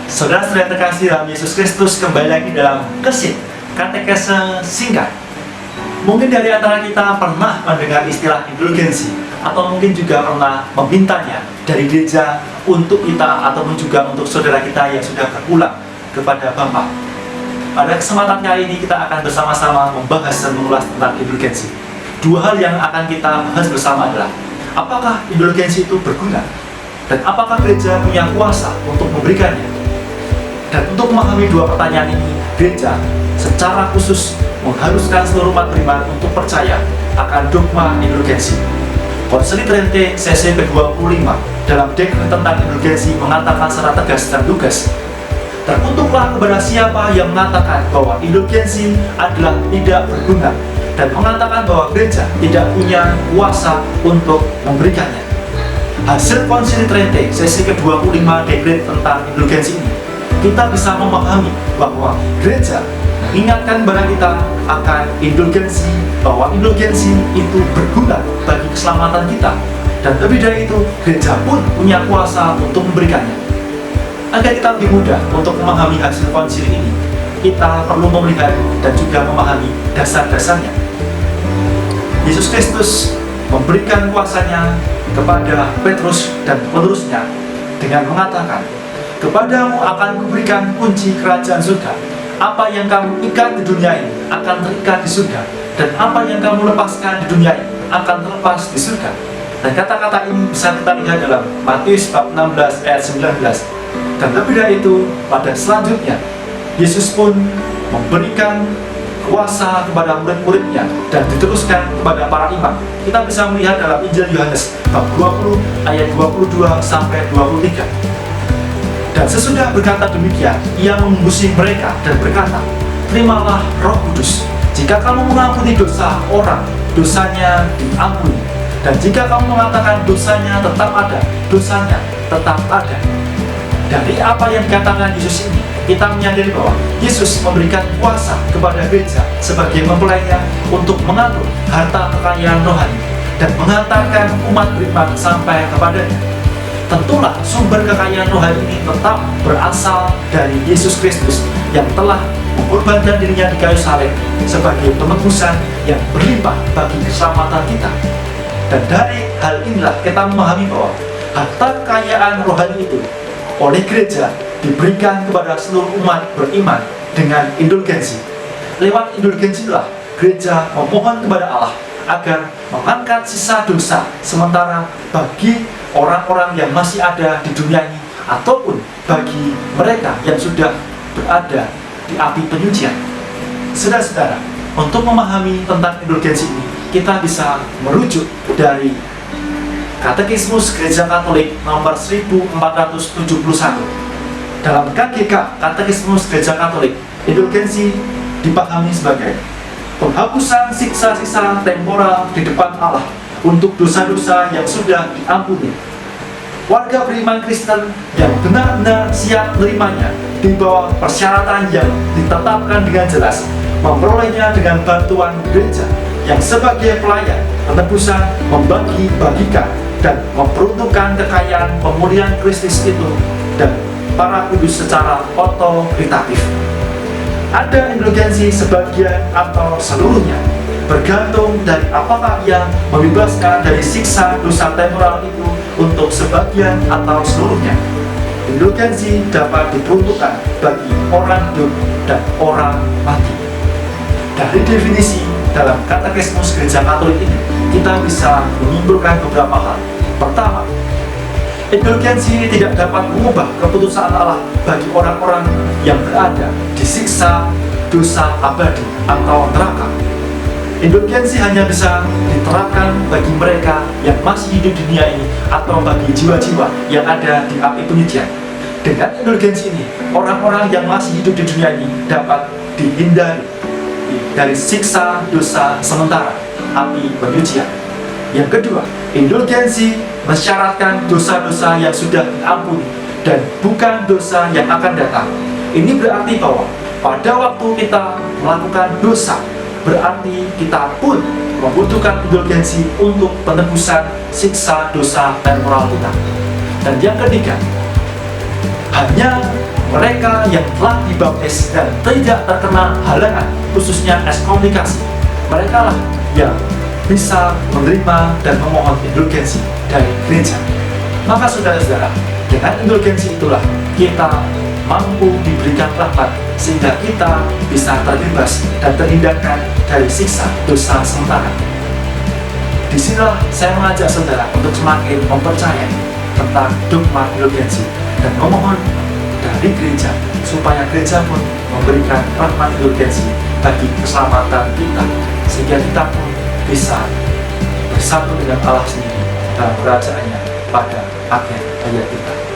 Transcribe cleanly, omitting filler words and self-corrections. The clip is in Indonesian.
Saudara-saudara terkasih dalam Yesus Kristus, kembali lagi dalam Kesit Katekese Singkat. Mungkin dari antara kita pernah mendengar istilah indulgensi, atau mungkin juga pernah memintanya dari gereja untuk kita ataupun juga untuk saudara kita yang sudah berpulang kepada Bapa. Pada kesempatan kali ini kita akan bersama-sama membahas dan mengulas tentang indulgensi. Dua hal yang akan kita bahas bersama adalah apakah indulgensi itu berguna, dan apakah gereja punya kuasa untuk memberikannya. Dan untuk memahami dua pertanyaan ini, gereja secara khusus mengharuskan seluruh umat beriman untuk percaya akan dogma indulgensi. Konsili Trente sesi ke-25 dalam dekret tentang indulgensi mengatakan secara tegas dan lugas, terkutuklah kepada siapa yang mengatakan bahwa indulgensi adalah tidak berguna dan mengatakan bahwa gereja tidak punya kuasa untuk memberikannya. Hasil Konsili Trente sesi ke-25 dekret tentang indulgensi ini, kita bisa memahami bahwa gereja mengingatkan kepada kita akan indulgensi, bahwa indulgensi itu berguna bagi keselamatan kita, dan lebih dari itu, gereja pun punya kuasa untuk memberikannya. Agar kita lebih mudah untuk memahami hasil konsili ini, kita perlu melihat dan juga memahami dasar-dasarnya. Yesus Kristus memberikan kuasanya kepada Petrus dan penerusnya dengan mengatakan, "Kepadamu akan kuberikan kunci kerajaan surga. Apa yang kamu ikat di dunia ini akan terikat di surga, dan apa yang kamu lepaskan di dunia ini akan terlepas di surga." Dan kata-kata ini bisa kita lihat dalam Matius bab 16 ayat 19. Dan lebih dari itu, pada selanjutnya Yesus pun memberikan kuasa kepada murid-muridnya dan diteruskan kepada para imam. Kita bisa melihat dalam Injil Yohanes bab 20 ayat 22 sampai 23. Dan sesudah berkata demikian, ia mengusir mereka dan berkata, "Terimalah Roh Kudus. Jika kamu mengampuni dosa orang, dosanya diampuni. Dan jika kamu mengatakan dosanya tetap ada, dosanya tetap ada." Dari apa yang dikatakan Yesus ini, kita menyadari bahwa Yesus memberikan kuasa kepada gereja sebagai mempelainya untuk mengatur harta kekayaan rohani dan mengantarkan umat beriman sampai kepadanya. Tentulah sumber kekayaan rohani ini tetap berasal dari Yesus Kristus yang telah mengorbankan dirinya di kayu salib sebagai penebusan yang berlimpah bagi keselamatan kita. Dan dari hal inilah kita memahami bahwa harta kekayaan rohani itu oleh gereja diberikan kepada seluruh umat beriman dengan indulgensi. Lewat indulgensi itulah gereja memohon kepada Allah agar mengangkat sisa dosa sementara bagi orang-orang yang masih ada di dunia ini, ataupun bagi mereka yang sudah berada di api penyucian. Saudara-saudara, untuk memahami tentang indulgensi ini, kita bisa merujuk dari Katekismus Gereja Katolik nomor 1471. Dalam KGK, Katekismus Gereja Katolik, indulgensi dipahami sebagai penghapusan siksa-siksa temporal di depan Allah untuk dosa-dosa yang sudah diampuni. Warga beriman Kristen yang benar-benar siap menerimanya di bawah persyaratan yang ditetapkan dengan jelas, memperolehnya dengan bantuan gereja yang sebagai pelayan penebusan membagi-bagikan dan memperuntukkan kekayaan pemulihan Kristus itu dan para kudus secara otoritatif. Ada indulgensi sebagian atau seluruhnya, bergantung dari apakah ia membebaskan dari siksa dosa temporal itu untuk sebagian atau seluruhnya. Indulgensi dapat diperuntukkan bagi orang hidup dan orang mati. Dari definisi dalam Katekismus Gereja Katolik ini, kita bisa menyimpulkan beberapa hal. Pertama, indulgensi tidak dapat mengubah keputusan Allah bagi orang-orang yang berada di siksa dosa abadi atau neraka. Indulgensi hanya bisa diterapkan bagi mereka yang masih hidup di dunia ini atau bagi jiwa-jiwa yang ada di api penyucian. Dengan indulgensi ini, orang-orang yang masih hidup di dunia ini dapat dihindari dari siksa dosa sementara api penyucian. Yang kedua, indulgensi mensyaratkan dosa-dosa yang sudah diampuni dan bukan dosa yang akan datang. Ini berarti bahwa pada waktu kita melakukan dosa, berarti kita pun membutuhkan indulgensi untuk penebusan siksa dosa temporal kita. Dan yang ketiga, hanya mereka yang telah dibaptis dan tidak terkena halangan, khususnya ekskomunikasi, mereka lah yang bisa menerima dan memohon indulgensi dari gereja. Maka saudara-saudara, dengan indulgensi itulah kita mampu diberikan rahmat sehingga kita bisa terbebas dan terhindarkan dari siksa dosa sementara. Disinilah saya mengajak saudara untuk semakin mempercayai tentang dogma indulgensi dan memohon dari gereja supaya gereja pun memberikan rahmat indulgensi bagi keselamatan kita, sehingga kita pun bisa bersatu dengan Allah sendiri dalam kerajaannya pada akhir hayat kita.